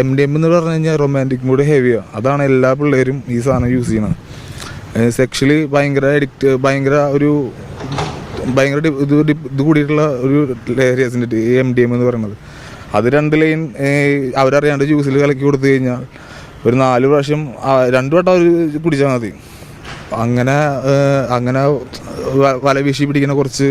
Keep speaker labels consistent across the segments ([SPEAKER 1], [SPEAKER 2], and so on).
[SPEAKER 1] MDMA എന്ന് പറഞ്ഞു കഴിഞ്ഞാൽ റൊമാൻറ്റിക് മൂഡ് ഹെവിയാണ്. അതാണ് എല്ലാ പിള്ളേരും ഈ സാധനം യൂസ് ചെയ്യണത്. സെക്ഷലി ഭയങ്കര അഡിക്റ്റ്, ഭയങ്കര ഇത് കൂടിയിട്ടുള്ള ഒരു ലേരിയസിൻ്റെ MDMA എന്ന് പറയുന്നത്. അത് 2 ലൈൻ അവരറിയാണ്ട് ജ്യൂസിൽ കലക്കി കൊടുത്തു കഴിഞ്ഞാൽ ഒരു 4 പ്രാവശ്യം 2 വട്ടം അവർ കുടിച്ചാൽ മതി. അങ്ങനെ വല വീശി പിടിക്കുന്ന കുറച്ച്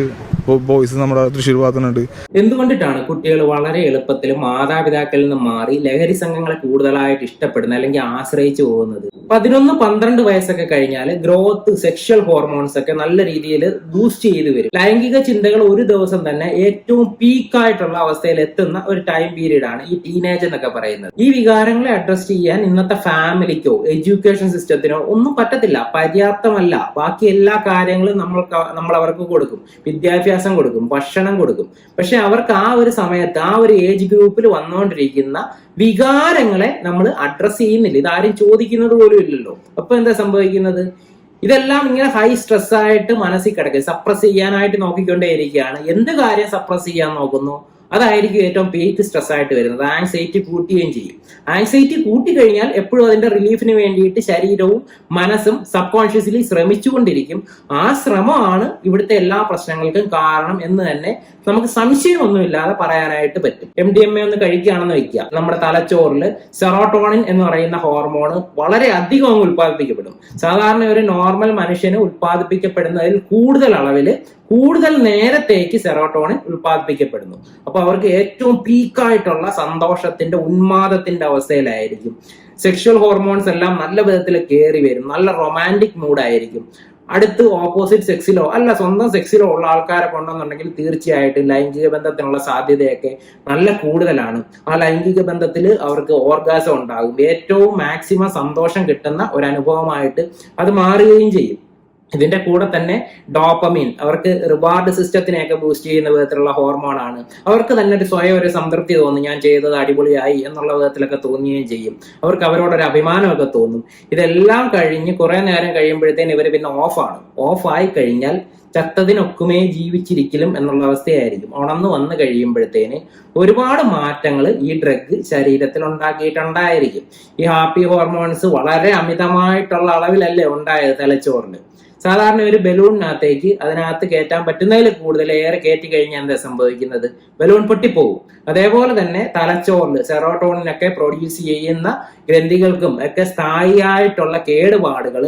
[SPEAKER 1] ബോയ്സ് നമ്മുടെ തൃശ്ശൂർ ഭാഗത്തുണ്ട്.
[SPEAKER 2] എന്തുകൊണ്ടിട്ടാണ് കുട്ടികൾ വളരെ എളുപ്പത്തിൽ മാതാപിതാക്കളിൽ നിന്ന് മാറി ലഹരി സംഘങ്ങളെ കൂടുതലായിട്ട് ഇഷ്ടപ്പെടുന്നത് അല്ലെങ്കിൽ ആശ്രയിച്ചു പോകുന്നത്? 11-12 വയസ്സൊക്കെ കഴിഞ്ഞാൽ ഗ്രോത്ത്, സെക്ഷൽ ഹോർമോൺസ് ഒക്കെ നല്ല രീതിയിൽ ബൂസ്റ്റ് ചെയ്ത് വരും. ലൈംഗിക ചിന്തകൾ ഒരു ദിവസം തന്നെ ഏറ്റവും പീക്കായിട്ടുള്ള അവസ്ഥയിൽ എത്തുന്ന ഒരു ടൈം പീരീഡ് ആണ് ഈ ടീനേജ് എന്നൊക്കെ പറയുന്നത്. ഈ വികാരങ്ങളെ അഡ്രസ് ചെയ്യാൻ ഇന്നത്തെ ഫാമിലിക്കോ എഡ്യൂക്കേഷൻ സിസ്റ്റത്തിനോ ഒന്നും പറ്റത്തില്ല, പര്യാപ്തമല്ല. ബാക്കി എല്ലാ കാര്യങ്ങളും നമ്മൾ അവർക്ക് കൊടുക്കും, വിദ്യാഭ്യാസം കൊടുക്കും, ഭക്ഷണം കൊടുക്കും. പക്ഷെ അവർക്ക് ആ ഒരു സമയത്ത് ആ ഒരു ഏജ് ഗ്രൂപ്പിൽ വന്നുകൊണ്ടിരിക്കുന്ന വികാരങ്ങളെ നമ്മൾ അഡ്രസ് ചെയ്യുന്നില്ല. ഇതാരും ചോദിക്കുന്നത് പോലും ഇല്ലല്ലോ. അപ്പൊ എന്താ സംഭവിക്കുന്നത്? ഇതെല്ലാം ഇങ്ങനെ ഹൈ സ്ട്രെസ് ആയിട്ട് മനസ്സിൽ കിടക്കുക, സപ്രസ് ചെയ്യാനായിട്ട് നോക്കിക്കൊണ്ടേയിരിക്കുകയാണ്. എന്ത് കാര്യം സപ്രസ് ചെയ്യാൻ നോക്കുന്നു അതായിരിക്കും ഏറ്റവും പീക്ക് സ്ട്രെസ് ആയിട്ട് വരുന്നത്. ആങ്സൈറ്റി കൂട്ടുകയും ചെയ്യും. ആങ്സൈറ്റി കൂട്ടിക്കഴിഞ്ഞാൽ എപ്പോഴും അതിന്റെ റിലീഫിന് വേണ്ടിയിട്ട് ശരീരവും മനസ്സും സബ് കോൺഷ്യസ്ലി ശ്രമിച്ചുകൊണ്ടിരിക്കും. ആ ശ്രമമാണ് ഇവിടുത്തെ എല്ലാ പ്രശ്നങ്ങൾക്കും കാരണം എന്ന് തന്നെ നമുക്ക് സംശയമൊന്നുമില്ലാതെ പറയാനായിട്ട് പറ്റും. MDMA ഒന്ന് കഴിക്കുകയാണെന്ന് വെക്കുക, നമ്മുടെ തലച്ചോറിൽ സെറോട്ടോണിൻ എന്ന് പറയുന്ന ഹോർമോണ് വളരെ അധികം ഉത്പാദിപ്പിക്കപ്പെടും. സാധാരണ ഒരു നോർമൽ മനുഷ്യന് ഉത്പാദിപ്പിക്കപ്പെടുന്നതിൽ കൂടുതൽ അളവിൽ കൂടുതൽ നേരത്തേക്ക് സെറോട്ടോണിൻ ഉത്പാദിപ്പിക്കപ്പെടുന്നു. അപ്പൊ അവർക്ക് ഏറ്റവും പീക്കായിട്ടുള്ള സന്തോഷത്തിന്റെ, ഉന്മാദത്തിന്റെ അവസ്ഥയിലായിരിക്കും. സെക്ഷൽ ഹോർമോൺസ് എല്ലാം നല്ല വിധത്തിൽ കയറി വരും. നല്ല റൊമാൻറ്റിക് മൂഡായിരിക്കും. അടുത്ത് ഓപ്പോസിറ്റ് സെക്സിലോ അല്ല സ്വന്തം സെക്സിലോ ഉള്ള ആൾക്കാരെ കൊണ്ടെന്നുണ്ടെങ്കിൽ തീർച്ചയായിട്ടും ലൈംഗിക ബന്ധത്തിനുള്ള സാധ്യതയൊക്കെ നല്ല കൂടുതലാണ്. ആ ലൈംഗിക ബന്ധത്തിൽ അവർക്ക് ഓർഗാസം ഉണ്ടാകും. ഏറ്റവും മാക്സിമം സന്തോഷം കിട്ടുന്ന ഒരു അനുഭവമായിട്ട് അത് മാറുകയും ചെയ്യും. ഇതിന്റെ കൂടെ തന്നെ ഡോപ്പമീൻ, അവർക്ക് റിവാർഡ് സിസ്റ്റത്തിനെയൊക്കെ ബൂസ്റ്റ് ചെയ്യുന്ന വിധത്തിലുള്ള ഹോർമോണാണ്. അവർക്ക് തന്നെ ഒരു സംതൃപ്തി തോന്നും, ഞാൻ ചെയ്തത് അടിപൊളിയായി എന്നുള്ള വിധത്തിലൊക്കെ തോന്നുകയും ചെയ്യും. അവർക്ക് അവരോടൊരു അഭിമാനമൊക്കെ തോന്നും. ഇതെല്ലാം കഴിഞ്ഞ് കുറെ നേരം കഴിയുമ്പോഴത്തേന് ഇവർ പിന്നെ ഓഫായി കഴിഞ്ഞാൽ ചത്തതിനൊക്കുമേ ജീവിച്ചിരിക്കലും എന്നുള്ള അവസ്ഥയായിരിക്കും. ഉണർന്നു വന്നു കഴിയുമ്പോഴത്തേന് ഒരുപാട് മാറ്റങ്ങൾ ഈ ഡ്രഗ് ശരീരത്തിൽ ഉണ്ടാക്കിയിട്ടുണ്ടായിരിക്കും. ഈ ഹാപ്പി ഹോർമോൺസ് വളരെ അമിതമായിട്ടുള്ള അളവിലല്ലേ ഉണ്ടായത് തലച്ചോറിന്. സാധാരണ ഒരു ബലൂണിനകത്തേക്ക് അതിനകത്ത് കയറ്റാൻ പറ്റുന്നതിൽ കൂടുതൽ എയർ കയറ്റി കഴിഞ്ഞാൽ എന്താ സംഭവിക്കുന്നത്? ബലൂൺ പൊട്ടിപ്പോകും. അതേപോലെ തന്നെ തലച്ചോറിൽ സെറോട്ടോണിനൊക്കെ പ്രൊഡ്യൂസ് ചെയ്യുന്ന ഗ്രന്ഥികൾക്കും ഒക്കെ സ്ഥായിയായിട്ടുള്ള കേടുപാടുകൾ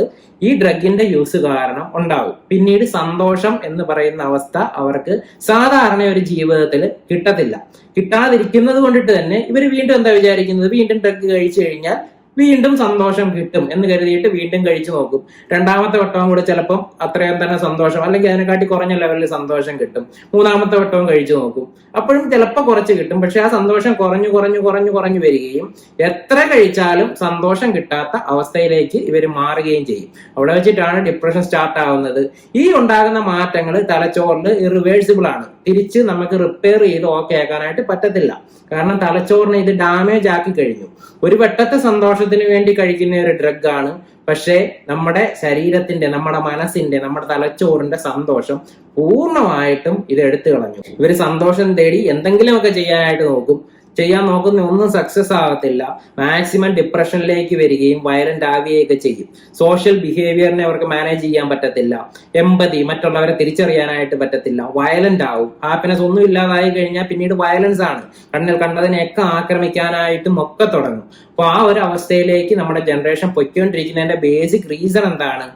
[SPEAKER 2] ഈ ഡ്രഗിന്റെ യൂസ് കാരണം ഉണ്ടാവും. പിന്നീട് സന്തോഷം എന്ന് പറയുന്ന അവസ്ഥ അവർക്ക് സാധാരണ ഒരു ജീവിതത്തിൽ കിട്ടത്തില്ല. കിട്ടാതിരിക്കുന്നത് കൊണ്ടിട്ട് തന്നെ ഇവർ വീണ്ടും എന്താ വിചാരിക്കുന്നത്? വീണ്ടും ഡ്രഗ് കഴിച്ചു കഴിഞ്ഞാൽ വീണ്ടും സന്തോഷം കിട്ടും എന്ന് കരുതിയിട്ട് വീണ്ടും കഴിച്ചു നോക്കും. 2ാമത്തെ വട്ടവും കൂടെ ചിലപ്പം അത്രയും തന്നെ സന്തോഷം അല്ലെങ്കിൽ അതിനെക്കാട്ടി കുറഞ്ഞ ലെവലിൽ സന്തോഷം കിട്ടും. 3ാമത്തെ വട്ടവും കഴിച്ചു നോക്കും. അപ്പോഴും ചിലപ്പോൾ കുറച്ച് കിട്ടും. പക്ഷെ ആ സന്തോഷം കുറഞ്ഞു വരികയും എത്ര കഴിച്ചാലും സന്തോഷം കിട്ടാത്ത അവസ്ഥയിലേക്ക് ഇവർ മാറുകയും ചെയ്യും. അവിടെ വെച്ചിട്ടാണ് ഡിപ്രഷൻ സ്റ്റാർട്ട് ആവുന്നത്. ഈ ഉണ്ടാകുന്ന മാറ്റങ്ങൾ തലച്ചോറിൽ ഇറിവേഴ്സിബിൾ ആണ്. തിരിച്ച് നമുക്ക് റിപ്പയർ ചെയ്ത് ഓക്കെ ആക്കാനായിട്ട് പറ്റത്തില്ല. കാരണം തലച്ചോറിനെ ഇത് ഡാമേജ് ആക്കി കഴിഞ്ഞു. ഒരു വട്ടത്തെ സന്തോഷത്തിന് വേണ്ടി കഴിക്കുന്ന ഒരു ഡ്രഗ് ആണ്. പക്ഷേ നമ്മുടെ ശരീരത്തിന്റെ, നമ്മുടെ മനസ്സിന്റെ, നമ്മുടെ തലച്ചോറിന്റെ സന്തോഷം പൂർണ്ണമായിട്ടും ഇത് എടുത്തു കളഞ്ഞു. ഇവര് സന്തോഷം തേടി എന്തെങ്കിലുമൊക്കെ ചെയ്യാനായിട്ട് ചെയ്യാൻ നോക്കുന്ന ഒന്നും സക്സസ് ആകത്തില്ല. മാക്സിമം ഡിപ്രഷനിലേക്ക് വരികയും വയലന്റ് ആവുകയൊക്കെ ചെയ്യും. സോഷ്യൽ ബിഹേവിയറിനെ അവർക്ക് മാനേജ് ചെയ്യാൻ പറ്റത്തില്ല. എമ്പതി, മറ്റുള്ളവരെ തിരിച്ചറിയാനായിട്ട് പറ്റത്തില്ല. വയലന്റ് ആവും. ഹാപ്പിനെസ് ഒന്നും ഇല്ലാതായി കഴിഞ്ഞാൽ പിന്നീട് വയലൻസ് ആണ്. കണ്ണിൽ കണ്ടതിനെയൊക്കെ ആക്രമിക്കാനായിട്ടും ഒക്കെ തുടങ്ങും. അപ്പൊ ആ ഒരു അവസ്ഥയിലേക്ക് നമ്മുടെ ജനറേഷൻ പൊയ്ക്കൊണ്ടിരിക്കുന്നതിന്റെ ബേസിക് റീസൺ എന്താണ്?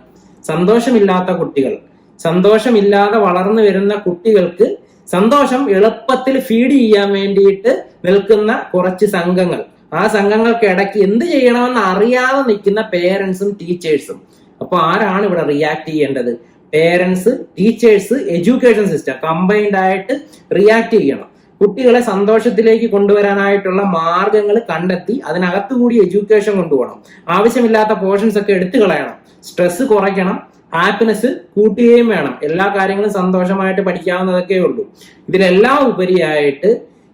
[SPEAKER 2] സന്തോഷമില്ലാത്ത കുട്ടികൾ, സന്തോഷമില്ലാതെ വളർന്നു വരുന്ന കുട്ടികൾക്ക് സന്തോഷം എളുപ്പത്തിൽ ഫീഡ് ചെയ്യാൻ വേണ്ടിയിട്ട് നിൽക്കുന്ന കുറച്ച് സംഘങ്ങൾ. ആ സംഘങ്ങൾക്ക് ഇടയ്ക്ക് എന്ത് ചെയ്യണമെന്ന് അറിയാതെ നിൽക്കുന്ന പേരൻസും ടീച്ചേഴ്സും. അപ്പൊ ആരാണ് ഇവിടെ റിയാക്ട് ചെയ്യേണ്ടത്? Parents, teachers, education system combined ആയിട്ട് റിയാക്ട് ചെയ്യണം. കുട്ടികളെ സന്തോഷത്തിലേക്ക് കൊണ്ടുവരാനായിട്ടുള്ള മാർഗങ്ങൾ കണ്ടെത്തി അതിനകത്തുകൂടി എഡ്യൂക്കേഷൻ കൊണ്ടുപോകണം. ആവശ്യമില്ലാത്ത പോർഷൻസ് ഒക്കെ എടുത്തു കളയണം. സ്ട്രെസ് കുറയ്ക്കണം. ഹാപ്പിനെസ് കൂട്ടുകയും വേണം. എല്ലാ കാര്യങ്ങളും സന്തോഷമായിട്ട് പഠിക്കാവുന്നതൊക്കെ ഉള്ളൂ. ഇതിലെല്ലാം ഉപരിയായിട്ട്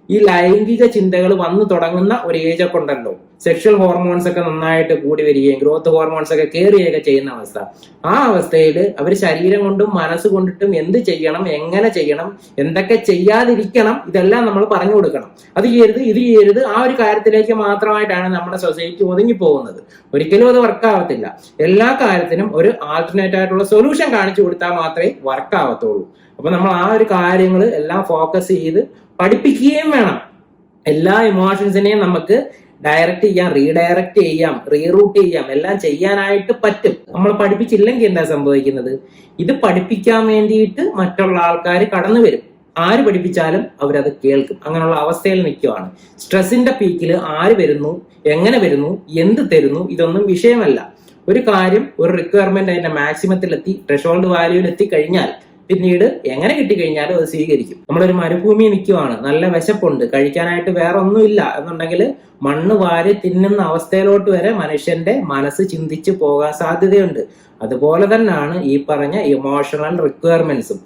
[SPEAKER 2] ഈ ലൈംഗിക ചിന്തകൾ വന്നു തുടങ്ങുന്ന ഒരു ഏജ് ഒക്കെ ഉണ്ടല്ലോ, സെക്ഷൽ ഹോർമോൺസ് ഒക്കെ നന്നായിട്ട് കൂടി വരികയും ഗ്രോത്ത് ഹോർമോൺസ് ഒക്കെ കയറുകയൊക്കെ ചെയ്യുന്ന അവസ്ഥ. ആ അവസ്ഥയിൽ അവർ ശരീരം കൊണ്ടും മനസ്സ് കൊണ്ടിട്ടും എന്ത് ചെയ്യണം, എങ്ങനെ ചെയ്യണം, എന്തൊക്കെ ചെയ്യാതിരിക്കണം, ഇതെല്ലാം നമ്മൾ പറഞ്ഞു കൊടുക്കണം. അത് ചെയ്യരുത്, ഇത് ചെയ്യരുത്, ആ ഒരു കാര്യത്തിലേക്ക് മാത്രമായിട്ടാണ് നമ്മുടെ സൊസൈറ്റി ഒതുങ്ങി പോകുന്നത്. ഒരിക്കലും അത് വർക്കാവത്തില്ല. എല്ലാ കാര്യത്തിനും ഒരു ആൾട്ടർനേറ്റ് ആയിട്ടുള്ള സൊല്യൂഷൻ കാണിച്ചു കൊടുത്താൽ മാത്രമേ വർക്കാവത്തുള്ളൂ. അപ്പൊ നമ്മൾ ആ ഒരു കാര്യങ്ങൾ എല്ലാം ഫോക്കസ് ചെയ്ത് പഠിപ്പിക്കുകയും വേണം. എല്ലാ ഇമോഷൻസിനെയും നമുക്ക് ഡയറക്റ്റ് ചെയ്യാം, റീഡയറക്റ്റ് ചെയ്യാം, റീറൂട്ട് ചെയ്യാം, എല്ലാം ചെയ്യാനായിട്ട് പറ്റും. നമ്മൾ പഠിപ്പിച്ചില്ലെങ്കിൽ എന്താ സംഭവിക്കുന്നത്? ഇത് പഠിപ്പിക്കാൻ വേണ്ടിയിട്ട് മറ്റുള്ള ആൾക്കാർ കടന്നു വരും. ആര് പഠിപ്പിച്ചാലും അവരത് കേൾക്കും. അങ്ങനെയുള്ള അവസ്ഥയിൽ നിൽക്കുവാണ്. സ്ട്രെസ്സിന്റെ പീക്കിൽ ആര് വരുന്നു, എങ്ങനെ വരുന്നു, എന്ത് തരുന്നു, ഇതൊന്നും വിഷയമല്ല. ഒരു കാര്യം, ഒരു റിക്വയർമെന്റ് അതിന്റെ മാക്സിമത്തിലെത്തി, ത്രെഷോൾഡ് വാല്യൂവിൽ എത്തിക്കഴിഞ്ഞാൽ പിന്നീട് എങ്ങനെ കിട്ടിക്കഴിഞ്ഞാലും അത് സ്വീകരിക്കും. നമ്മളൊരു മരുഭൂമി നിൽക്കുവാണ്, നല്ല വിശപ്പുണ്ട്, കഴിക്കാനായിട്ട് വേറെ ഒന്നുമില്ല എന്നുണ്ടെങ്കിൽ മണ്ണ് വാരി തിന്നുന്ന അവസ്ഥയിലോട്ട് വരെ മനുഷ്യന്റെ മനസ്സ് ചിന്തിച്ചു പോകാൻ സാധ്യതയുണ്ട്. അതുപോലെ തന്നെയാണ് ഈ പറഞ്ഞ ഇമോഷണൽ റിക്വയർമെന്റ്സും.